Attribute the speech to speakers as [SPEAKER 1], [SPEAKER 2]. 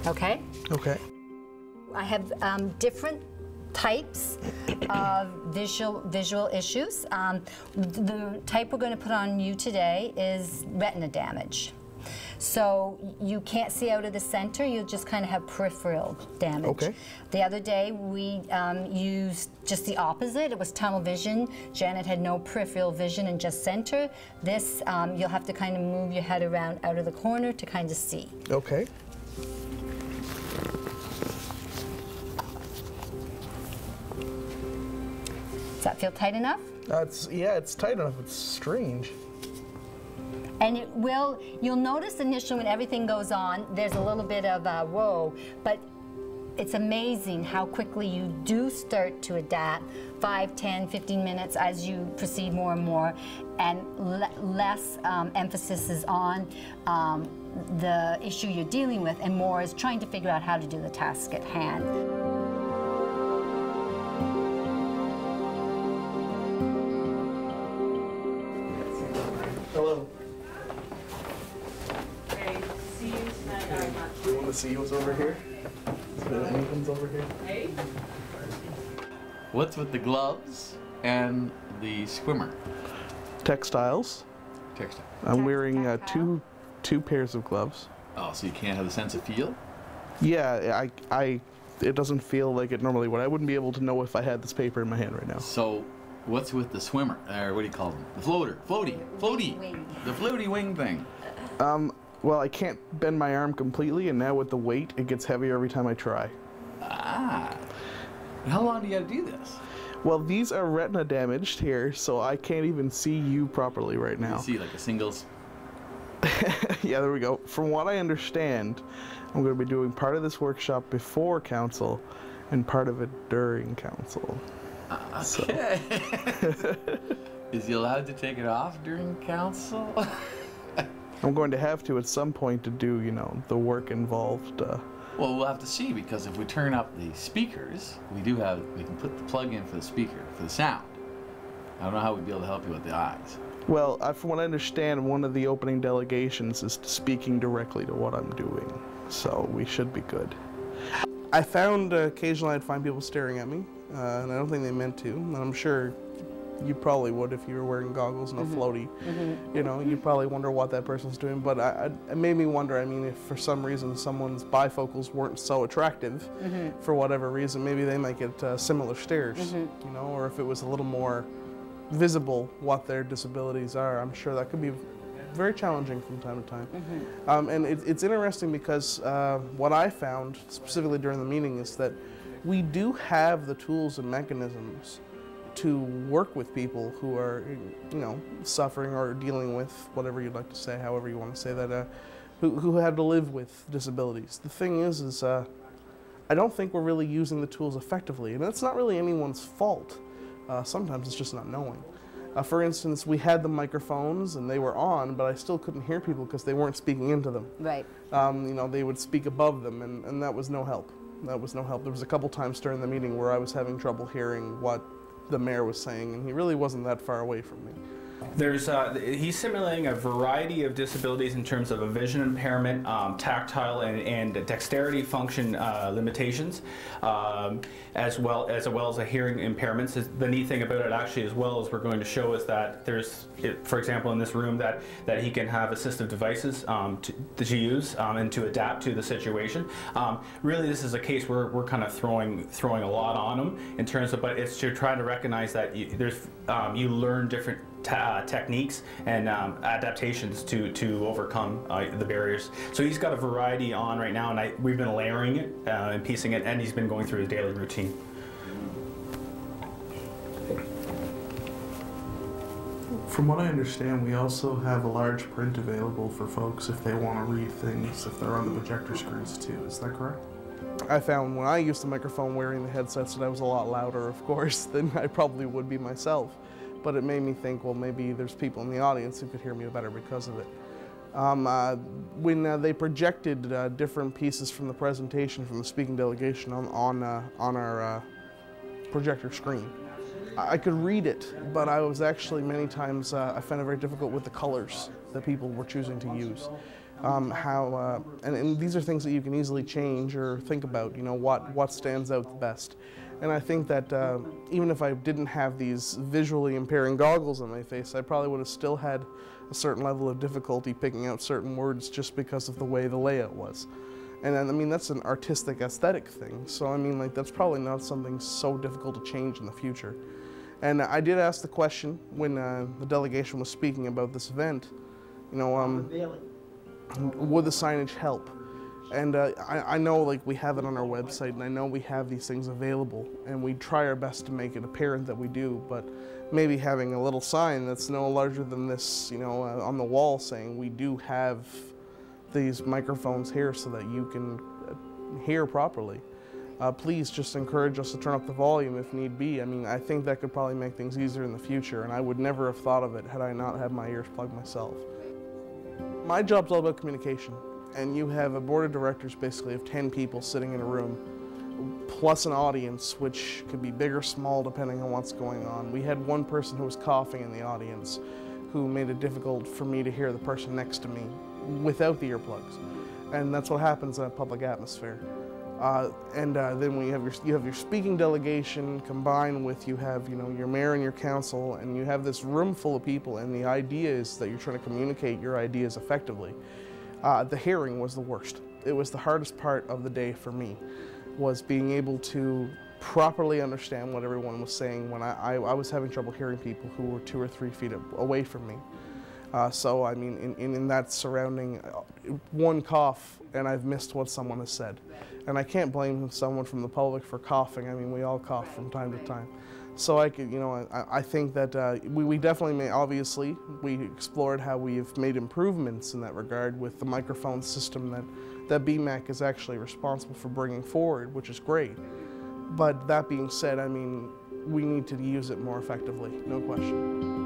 [SPEAKER 1] Okay?
[SPEAKER 2] Okay.
[SPEAKER 1] I have different types of visual issues. The type we're going to put on you today is retina damage. So you can't see out of the center, you'll just kind of have peripheral damage.
[SPEAKER 2] Okay.
[SPEAKER 1] The other day we used just the opposite. It was tunnel vision. Janet had no peripheral vision and just center. This, you'll have to kind of move your head around out of the corner to kind of see.
[SPEAKER 2] Okay.
[SPEAKER 1] Does that feel tight enough?
[SPEAKER 2] Yeah, it's tight enough. It's strange.
[SPEAKER 1] And it will, you'll notice initially when everything goes on, there's a little bit of a whoa, but it's amazing how quickly you do start to adapt 5, 10, 15 minutes as you proceed more and more, and less emphasis is on the issue you're dealing with and more is trying to figure out how to do the task at hand.
[SPEAKER 2] Hello.
[SPEAKER 3] Okay, see you tonight.
[SPEAKER 2] Do you want to see what's over here? Anything's over here?
[SPEAKER 3] Hey?
[SPEAKER 4] What's with the gloves and the swimmer?
[SPEAKER 2] Textiles.
[SPEAKER 4] Textile.
[SPEAKER 2] I'm wearing
[SPEAKER 1] Tactile.
[SPEAKER 2] two pairs of gloves.
[SPEAKER 4] Oh, so you can't have the sense of feel?
[SPEAKER 2] Yeah, it doesn't feel like it normally would. I wouldn't be able to know if I had this paper in my hand right now.
[SPEAKER 4] So, what's with the swimmer? Or what do you call them? The floater. Floaty.
[SPEAKER 1] Wing.
[SPEAKER 4] The floaty wing thing.
[SPEAKER 2] Well, I can't bend my arm completely, and now with the weight, it gets heavier every time I try.
[SPEAKER 4] Ah. How long do you got to do this?
[SPEAKER 2] Well, these are retina damaged here, so I can't even see you properly right now.
[SPEAKER 4] You see like a singles.
[SPEAKER 2] Yeah, there we go. From what I understand, I'm going to be doing part of this workshop before council and part of it during council.
[SPEAKER 4] Okay. Is he allowed to take it off during council?
[SPEAKER 2] I'm going to have to at some point to do, you know, the work involved.
[SPEAKER 4] Well, we'll have to see, because if we turn up the speakers, we can put the plug in for the speaker, for the sound. I don't know how we'd be able to help you with the eyes.
[SPEAKER 2] Well, from what I understand, one of the opening delegations is speaking directly to what I'm doing, so we should be good. I found occasionally I'd find people staring at me, and I don't think they meant to, and I'm sure you probably would if you were wearing goggles and a floaty. You know, you probably wonder what that person's doing, but it made me wonder, I mean, if for some reason someone's bifocals weren't so attractive, for whatever reason, maybe they might get similar stares, you know, or if it was a little more visible what their disabilities are, I'm sure that could be very challenging from time to time. And it's interesting because what I found, specifically during the meeting, is that we do have the tools and mechanisms to work with people who are, you know, suffering or dealing with whatever you'd like to say, however you want to say that, who have to live with disabilities. The thing is I don't think we're really using the tools effectively, and that's not really anyone's fault. Sometimes it's just not knowing. For instance, we had the microphones and they were on, but I still couldn't hear people because they weren't speaking into them.
[SPEAKER 1] Right.
[SPEAKER 2] You know, they would speak above them, and that was no help. That was no help. There was a couple times during the meeting where I was having trouble hearing what the mayor was saying, and he really wasn't that far away from me.
[SPEAKER 5] He's simulating a variety of disabilities in terms of a vision impairment, tactile and dexterity function limitations, as well as a hearing impairments. The neat thing about it actually as well is we're going to show is that there's, for example, in this room that he can have assistive devices to use and to adapt to the situation. Really, this is a case where we're kind of throwing a lot on him in terms of, but it's to try to recognize that you learn different techniques and adaptations to overcome the barriers. So he's got a variety on right now, and we've been layering it and piecing it, and he's been going through his daily routine.
[SPEAKER 2] From what I understand, we also have a large print available for folks if they want to read things, if they're on the projector screens too. Is that correct? I found when I used the microphone wearing the headsets that I was a lot louder, of course, than I probably would be myself. But it made me think, well, maybe there's people in the audience who could hear me better because of it. When they projected different pieces from the presentation from the speaking delegation on our projector screen, I could read it, but I was actually many times, I found it very difficult with the colors that people were choosing to use. And these are things that you can easily change or think about, you know, what stands out the best. And I think that even if I didn't have these visually impairing goggles on my face, I probably would have still had a certain level of difficulty picking out certain words just because of the way the layout was. And I mean, that's an artistic aesthetic thing. So I mean, like, that's probably not something so difficult to change in the future. And I did ask the question when the delegation was speaking about this event, you know, would the signage help? And I know, like, we have it on our website, and I know we have these things available, and we try our best to make it apparent that we do, but maybe having a little sign that's no larger than this, you know, on the wall saying we do have these microphones here so that you can hear properly. Please just encourage us to turn up the volume if need be. I mean, I think that could probably make things easier in the future, and I would never have thought of it had I not had my ears plugged myself. My job's all about communication, and you have a board of directors basically of 10 people sitting in a room, plus an audience, which could be big or small depending on what's going on. We had one person who was coughing in the audience who made it difficult for me to hear the person next to me without the earplugs. And that's what happens in a public atmosphere. Then you have your speaking delegation combined with you have, you know, your mayor and your council, and you have this room full of people, and the idea is that you're trying to communicate your ideas effectively. The hearing was the worst. It was the hardest part of the day for me, was being able to properly understand what everyone was saying when I was having trouble hearing people who were 2 or 3 feet away from me. So I mean, in that surrounding, one cough and I've missed what someone has said. And I can't blame someone from the public for coughing. I mean, we all cough from time to time. So I could, you know, I think that we definitely obviously, we explored how we've made improvements in that regard with the microphone system that BMAC is actually responsible for bringing forward, which is great. But that being said, I mean, we need to use it more effectively, no question.